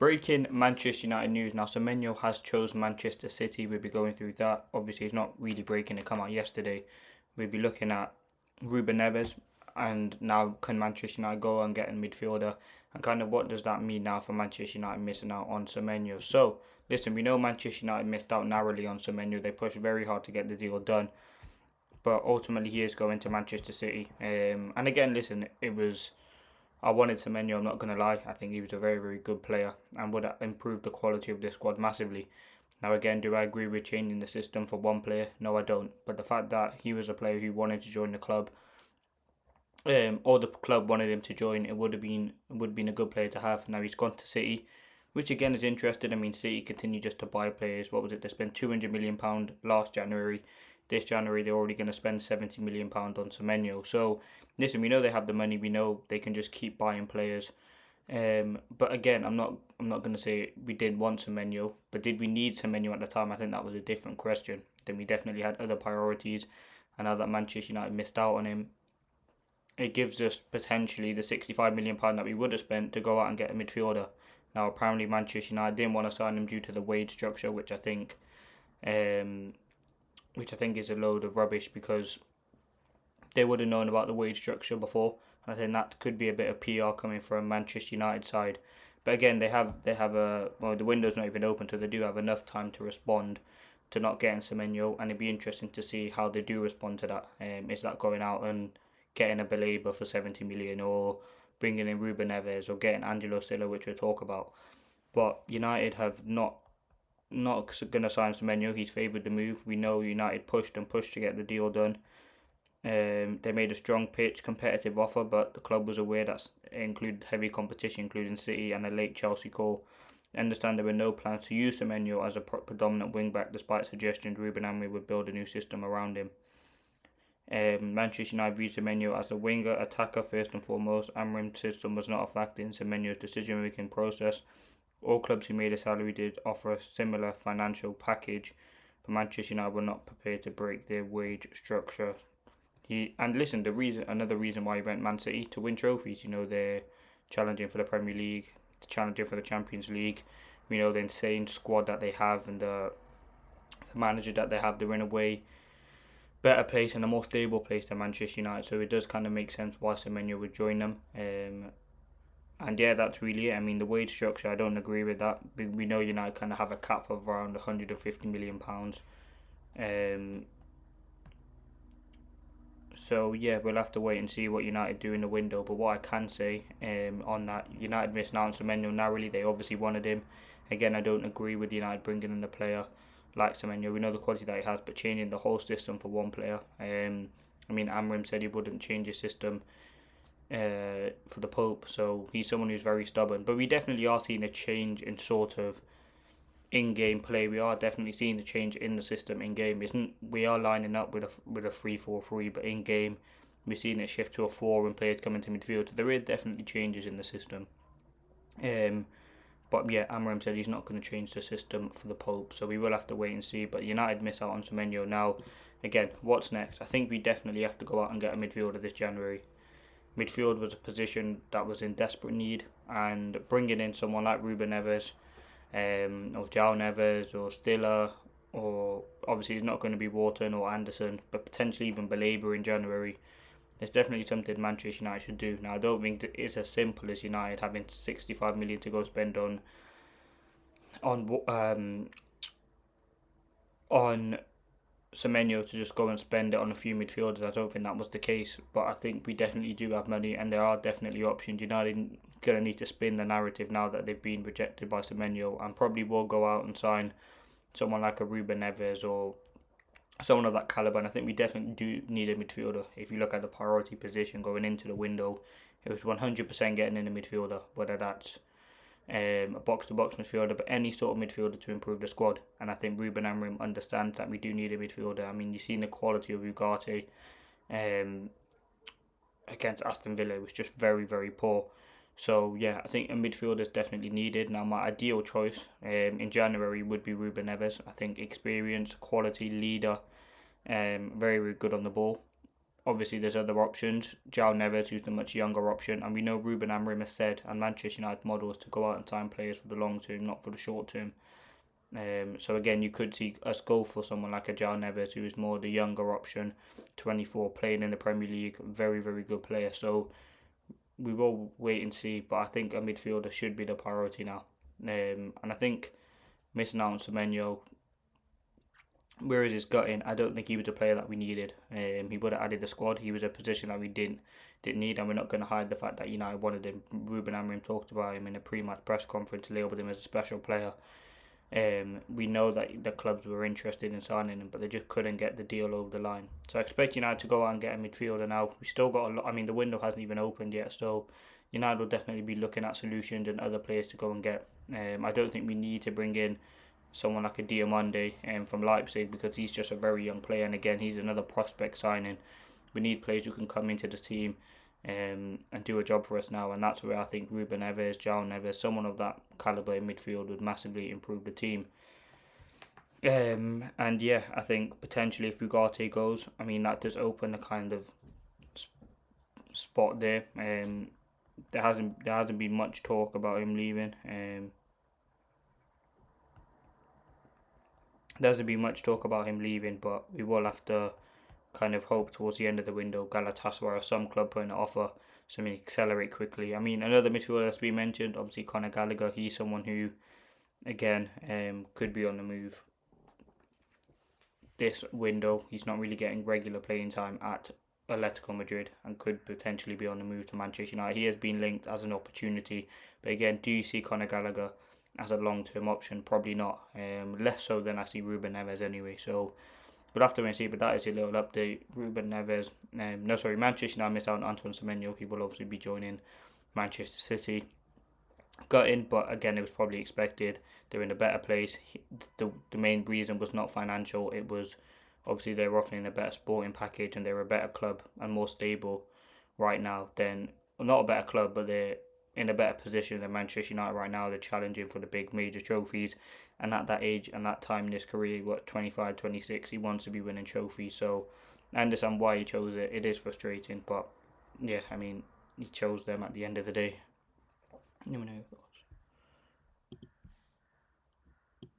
Breaking Manchester United news. Now, Semenyo has chosen Manchester City. We'll be going through that. Obviously, it's not really breaking. It come out yesterday. We'll be looking at Ruben Neves. And now can Manchester United go and get a midfielder? And kind of what does that mean now for Manchester United missing out on Semenyo? So, listen, we know Manchester United missed out narrowly on Semenyo. They pushed very hard to get the deal done. But ultimately, he is going to Manchester City. And again, listen, I wanted Semenyo, I'm not going to lie. I think he was a very, very good player and would have improved the quality of this squad massively. Now, again, do I agree with changing the system for one player? No, I don't. But the fact that he was a player who wanted to join the club, or the club wanted him to join, it would have been a good player to have. Now he's gone to City, which again is interesting. I mean, City continue just to buy players. What was it? They spent £200 million last January. This January they're already going to spend £70 million on Semenyo. So listen, we know they have the money. We know they can just keep buying players. But again, I'm not going to say we didn't want Semenyo, but did we need Semenyo at the time? I think that was a different question. Then we definitely had other priorities, and now that Manchester United missed out on him, it gives us potentially the £65 million that we would have spent to go out and get a midfielder. Now, apparently Manchester United didn't want to sign him due to the wage structure, which I think is a load of rubbish, because they would have known about the wage structure before. And I think that could be a bit of PR coming from Manchester United side. But again, the window's not even open, so they do have enough time to respond to not getting Semenyo, and it'd be interesting to see how they do respond to that. Is that going out and getting a Belabor for 70 million, or bringing in Ruben Neves, or getting Angelo Silva, which we'll talk about? But United have not going to sign Semenyo. He's favoured the move. We know United pushed to get the deal done. They made a strong pitch, competitive offer, but the club was aware that it included heavy competition, including City and a late Chelsea call. I understand there were no plans to use Semenyo as a predominant wing-back, despite suggestions Ruben Amorim would build a new system around him. Manchester United viewed Semenyo as a winger, attacker first and foremost. Amorim's system was not a factor in Semenyo's decision-making process. All clubs who made a salary did offer a similar financial package, but Manchester United were not prepared to break their wage structure. Another reason why he went Man City, to win trophies. You know, they're challenging for the Premier League, challenging for the Champions League. We know the insane squad that they have, and the manager that they have. They're in a way better place and a more stable place than Manchester United. So it does kind of make sense why Semenyo would join them. And yeah, that's really it. I mean, the wage structure, I don't agree with that. We know United kind of have a cap of around £150 million. So yeah, we'll have to wait and see what United do in the window. But what I can say on that, United missed out on Semenyo narrowly. They obviously wanted him. Again, I don't agree with United bringing in a player like Semenyo. We know the quality that he has, but changing the whole system for one player. Amorim said he wouldn't change his system for the Pope, so he's someone who's very stubborn. But we definitely are seeing a change in sort of in-game play. We are definitely seeing the change in the system in-game. We are lining up with a 3-4-3, but in-game we're seeing it shift to a 4 when players come into midfield. So there is definitely changes in the system. But yeah, Amorim said he's not going to change the system for the Pope, so we will have to wait and see. But United miss out on Semenyo. Now, again, what's next? I think we definitely have to go out and get a midfielder this January. Midfield was a position that was in desperate need, and bringing in someone like Ruben Neves, or João Neves, or Stiller, or obviously it's not going to be Wharton or Anderson, but potentially even Belabor in January. It's definitely something Manchester United should do. Now, I don't think it's as simple as United having 65 million to go spend on Semenyo to just go and spend it on a few midfielders. I don't think that was the case, but I think we definitely do have money, and there are definitely options. United going to need to spin the narrative now that they've been rejected by Semenyo, and probably will go out and sign someone like a Ruben Neves or someone of that calibre. And I think we definitely do need a midfielder. If you look at the priority position going into the window, it was 100% getting in a midfielder, whether that's a box-to-box midfielder, but any sort of midfielder to improve the squad. And I think Ruben Amorim understands that we do need a midfielder. I mean, you've seen the quality of Ugarte against Aston Villa. It was just very, very poor. So yeah, I think a midfielder is definitely needed. Now, my ideal choice in January would be Ruben Neves. I think experience, quality, leader, very, very good on the ball. obviously there's other options. João Neves, who's the much younger option, and we know Ruben Amorim has said, and Manchester United model is to go out and sign players for the long term, not for the short term. So again, you could see us go for someone like a João Neves, who is more the younger option, 24, playing in the Premier League, very, very good player. So we will wait and see, but I think a midfielder should be the priority now. And I think missing out on Semenyo, whereas his gutting, I don't think he was a player that we needed. He would have added the squad. He was a position that we didn't need, and we're not going to hide the fact that United wanted him. Ruben Amorim talked about him in a pre-match press conference, labelled him as a special player. We know that the clubs were interested in signing him, but they just couldn't get the deal over the line. So I expect United to go out and get a midfielder now. We still got a lot. I mean, the window hasn't even opened yet, so United will definitely be looking at solutions and other players to go and get. I don't think we need to bring in someone like a Diomande from Leipzig, because he's just a very young player, and again, he's another prospect signing. We need players who can come into the team and do a job for us now, and that's where I think Ruben Neves, João Neves, someone of that calibre in midfield would massively improve the team. And yeah, I think potentially if Ugarte goes, I mean, that does open a kind of spot there. There hasn't been much talk about him leaving. There hasn't been much talk about him leaving, but we will have to kind of hope towards the end of the window, Galatasaray or some club putting an offer, something accelerate quickly. I mean, another midfielder that's been mentioned, obviously Conor Gallagher. He's someone who, again, could be on the move this window. He's not really getting regular playing time at Atletico Madrid and could potentially be on the move to Manchester United. He has been linked as an opportunity, but again, do you see Conor Gallagher as a long-term option? Probably not. Less so than I see Ruben Neves anyway. So we'll have to wait and see, but that is a little update. Ruben Neves, Manchester United missed out on Antoine Semenyo. He will obviously be joining Manchester City. Got in, but again, it was probably expected. They're in a better place. The main reason was not financial. It was obviously they're offering a better sporting package, and they're a better club and more stable right now than, well, not a better club, but they're in a better position than Manchester United right now. They're challenging for the big major trophies, and at that age and that time in his career, 25, 26, he wants to be winning trophies. So I understand why he chose it. It is frustrating, but yeah, I mean, he chose them at the end of the day. Let me know.